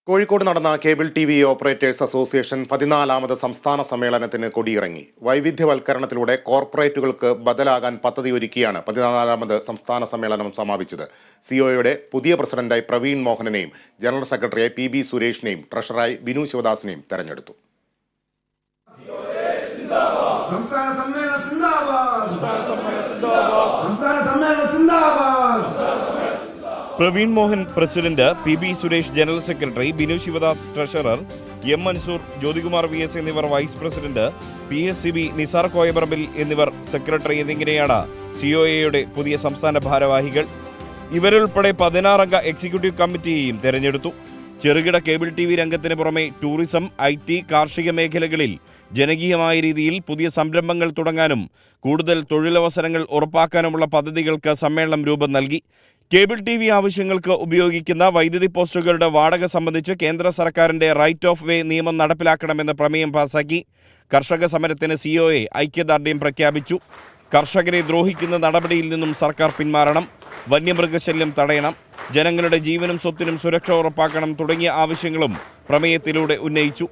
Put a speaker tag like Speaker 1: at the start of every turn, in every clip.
Speaker 1: കോഴിക്കോട് നടന്ന cable TV operators association 14ാമത് സംസ്ഥാന സമ്മേളനത്തിന് കൊടിയിറങ്ങി. വൈവിധ്യവൽക്കരണത്തിലൂടെ കോർപ്പറേറ്റുകൾക്ക് ബദലാകാൻ പദ്ധതിയൊരുക്കിയാണ് 14ാമത് സംസ്ഥാന സമ്മേളനം സമാപിച്ചത്. സിഒയുടെ പുതിയ പ്രസിഡന്റായി പ്രവീൺ മോഹനനെയും ജനറൽ സെക്രട്ടറിയായി PB സുരേഷിനെയും ട്രഷററായി ബിനു ശിവദാസിനെയും തെരഞ്ഞെടുത്തു.
Speaker 2: Praveen Mohan president, PB Suresh general secretary, Binu Shivadas treasurer, M Mansoor, Jyothikumar VS എന്നിവർ vice president, PSCB Nisar Koyaparambil എന്നിവർ സെക്രട്ടറി എന്നിങ്ങനെയാണ് COAയുടെ പുതിയ സംസ്ഥാന ഭാരവാഹികൾ. ഇവരുൾപ്പെടെ 16 അംഗ എക്സിക്യൂട്ടീവ് കമ്മിറ്റിയെയും തെരഞ്ഞെടുത്തു. ചെറുകിട കേബിൾ TV രംഗത്തിന് പുറമെ ടൂറിസം, IT, കാർഷിക മേഖലകളിൽ ജനകീയമായ രീതിയിൽ പുതിയ സംരംഭങ്ങൾ തുടങ്ങാനും കൂടുതൽ തൊഴിലവസരങ്ങൾ ഉറപ്പാക്കാനുമുള്ള പദ്ധതികൾക്ക് സമ്മേളനം രൂപം നൽകി. കേബിൾ TV ആവശ്യങ്ങൾക്ക് ഉപയോഗിക്കുന്ന വൈദ്യുതി പോസ്റ്റുകളുടെ വാടക സംബന്ധിച്ച് കേന്ദ്ര സർക്കാരിന്റെ റൈറ്റ് ഓഫ് വേ നിയമം നടപ്പിലാക്കണമെന്ന് പ്രമേയം പാസാക്കി. കർഷക സമരത്തിന് COA ഐക്യദാർഢ്യം പ്രഖ്യാപിച്ചു. കർഷകരെ ദ്രോഹിക്കുന്ന നടപടിയിൽ നിന്നും സർക്കാർ പിന്മാറണം, വന്യമൃഗശല്യം തടയണം, ജനങ്ങളുടെ ജീവനും സ്വത്തിനും സുരക്ഷ ഉറപ്പാക്കണം തുടങ്ങിയ ആവശ്യങ്ങളും പ്രമേയത്തിലൂടെ ഉന്നയിച്ചു.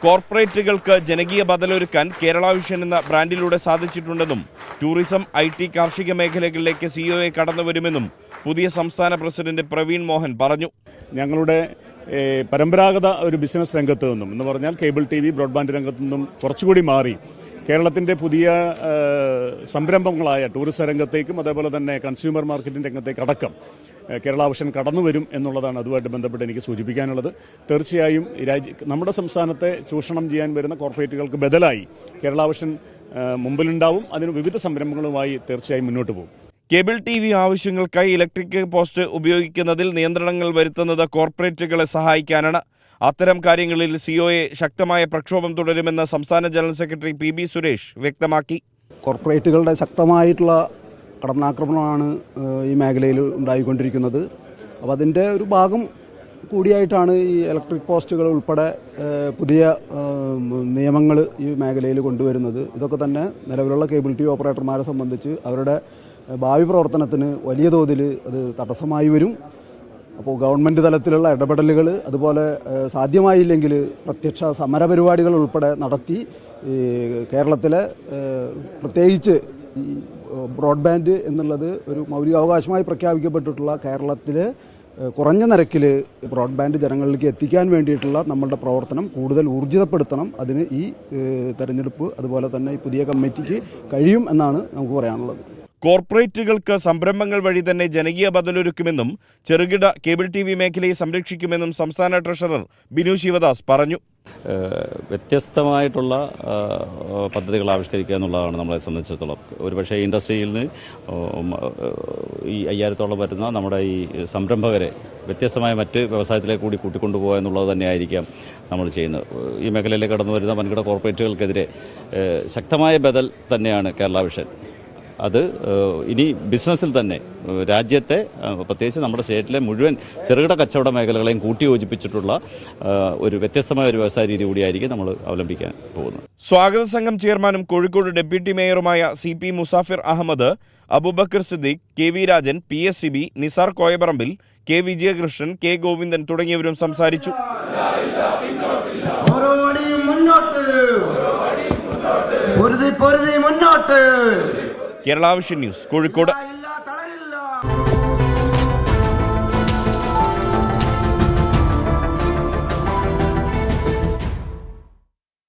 Speaker 2: കോർപ്പറേറ്റുകൾക്ക് ജനകീയ ബദലൊരുക്കാൻ കേരള വിഷൻ എന്ന ബ്രാൻഡിലൂടെ സാധിച്ചിട്ടുണ്ടെന്നും ടൂറിസം, IT, കാർഷിക മേഖലകളിലേക്ക് COA കടന്നുവരുമെന്നും പുതിയ സംസ്ഥാന പ്രസിഡന്റ് പ്രവീൺ മോഹൻ പറഞ്ഞു.
Speaker 3: ഞങ്ങളുടെ പരമ്പരാഗത ഒരു ബിസിനസ് രംഗത്ത് നിന്നും എന്ന് പറഞ്ഞാൽ കേബിൾ TV, ബ്രോഡ്ബാൻഡ് രംഗത്തു നിന്നും കുറച്ചുകൂടി മാറി കേരളത്തിൻ്റെ പുതിയ സംരംഭങ്ങളായ ടൂറിസം രംഗത്തേക്കും അതേപോലെ തന്നെ കൺസ്യൂമർ മാർക്കറ്റിംഗ് രംഗത്തേക്ക് അടക്കം കേരള വിഷൻ കടന്നു വരും എന്നുള്ളതാണ് അതുമായിട്ട് ബന്ധപ്പെട്ട് എനിക്ക് സൂചിപ്പിക്കാനുള്ളത്. തീർച്ചയായും നമ്മുടെ സംസ്ഥാനത്തെ ചൂഷണം ചെയ്യാൻ വരുന്ന കോർപ്പറേറ്റുകൾക്ക് ബദലായി കേരള വിഷൻ മുമ്പിലുണ്ടാവും. അതിന് വിവിധ സംരംഭങ്ങളുമായി തീർച്ചയായും മുന്നോട്ട് പോകും.
Speaker 2: കേബിൾ TV ആവശ്യങ്ങൾക്കായി ഇലക്ട്രിക് പോസ്റ്റ് ഉപയോഗിക്കുന്നതിൽ നിയന്ത്രണങ്ങൾ വരുത്തുന്നത് കോർപ്പറേറ്റുകളെ സഹായിക്കാനാണ്. അത്തരം കാര്യങ്ങളിൽ COA ശക്തമായ പ്രക്ഷോഭം തുടരുമെന്ന് സംസ്ഥാന ജനറൽ സെക്രട്ടറി PB സുരേഷ് വ്യക്തമാക്കി.
Speaker 4: കോർപ്പറേറ്റുകളുടെ ശക്തമായിട്ടുള്ള കടന്നാക്രമണമാണ് ഈ മേഖലയിൽ ഉണ്ടായിക്കൊണ്ടിരിക്കുന്നത്. അപ്പോൾ അതിൻ്റെ ഒരു ഭാഗം കൂടിയായിട്ടാണ് ഈ ഇലക്ട്രിക് പോസ്റ്റുകൾ ഉൾപ്പെടെ പുതിയ നിയമങ്ങൾ ഈ മേഖലയിൽ കൊണ്ടുവരുന്നത്. ഇതൊക്കെ തന്നെ നിലവിലുള്ള കേബിൾ TV ഓപ്പറേറ്റർമാരെ സംബന്ധിച്ച് അവരുടെ ഭാവി പ്രവർത്തനത്തിന് വലിയ തോതിൽ അത് തടസ്സമായി വരും. അപ്പോൾ ഗവൺമെൻറ് തലത്തിലുള്ള ഇടപെടലുകൾ, അതുപോലെ സാധ്യമായില്ലെങ്കിൽ പ്രത്യക്ഷ സമരപരിപാടികൾ ഉൾപ്പെടെ നടത്തി കേരളത്തിലെ പ്രത്യേകിച്ച് ഈ ബ്രോഡ്ബാൻഡ് എന്നുള്ളത് ഒരു മൗലികാവകാശമായി പ്രഖ്യാപിക്കപ്പെട്ടിട്ടുള്ള കേരളത്തിലെ കുറഞ്ഞ നിരക്കിൽ ബ്രോഡ്ബാൻഡ് ജനങ്ങളിലേക്ക് എത്തിക്കാൻ വേണ്ടിയിട്ടുള്ള നമ്മളുടെ പ്രവർത്തനം കൂടുതൽ ഊർജിതപ്പെടുത്തണം. അതിന് ഈ തെരഞ്ഞെടുപ്പ് അതുപോലെ തന്നെ ഈ പുതിയ കമ്മിറ്റിക്ക് കഴിയും എന്നാണ് നമുക്ക് പറയാനുള്ളത്.
Speaker 2: കോർപ്പറേറ്റുകൾക്ക് സംരംഭങ്ങൾ വഴി തന്നെ ജനകീയ ബദലൊരുക്കുമെന്നും ചെറുകിട കേബിൾ TV മേഖലയെ സംരക്ഷിക്കുമെന്നും സംസ്ഥാന ട്രഷറർ ബിനു ശിവദാസ് പറഞ്ഞു.
Speaker 5: വ്യത്യസ്തമായിട്ടുള്ള പദ്ധതികൾ ആവിഷ്കരിക്കുക എന്നുള്ളതാണ് നമ്മളെ സംബന്ധിച്ചിടത്തോളം. ഒരുപക്ഷെ ഇൻഡസ്ട്രിയിൽ നിന്ന് ഈ 5000-ഓളം വരുന്ന നമ്മുടെ ഈ സംരംഭകരെ വ്യത്യസ്തമായ മറ്റ് വ്യവസായത്തിലേക്ക് കൂടി കൂട്ടിക്കൊണ്ടുപോകുക എന്നുള്ളത് തന്നെയായിരിക്കാം നമ്മൾ ചെയ്യുന്നത്. ഈ മേഖലയിലേക്ക് കടന്നു വരുന്ന വൻകിട കോർപ്പറേറ്റുകൾക്കെതിരെ ശക്തമായ ബദൽ തന്നെയാണ് കേരള വിഷൻ. അത് ഇനി ബിസിനസ്സിൽ തന്നെ രാജ്യത്തെ പ്രത്യേകിച്ച് നമ്മുടെ സ്റ്റേറ്റിലെ മുഴുവൻ ചെറുകിട കച്ചവട മേഖലകളെയും കൂട്ടിയോജിപ്പിച്ചിട്ടുള്ള ഒരു വ്യത്യസ്തമായ ഒരു വ്യവസായ രീതി കൂടിയായിരിക്കും നമ്മൾ അവലംബിക്കാൻ പോകുന്നത്.
Speaker 2: സ്വാഗത സംഘം ചെയർമാനും കോഴിക്കോട് ഡെപ്യൂട്ടി മേയറുമായ CP Musafir Ahammed, Aboobacker Siddique, KV Rajan, PSCB Nisar കോയപറമ്പിൽ, K വിജയകൃഷ്ണൻ, K ഗോവിന്ദൻ തുടങ്ങിയവരും സംസാരിച്ചു. Kerala vision news, Kozhikode.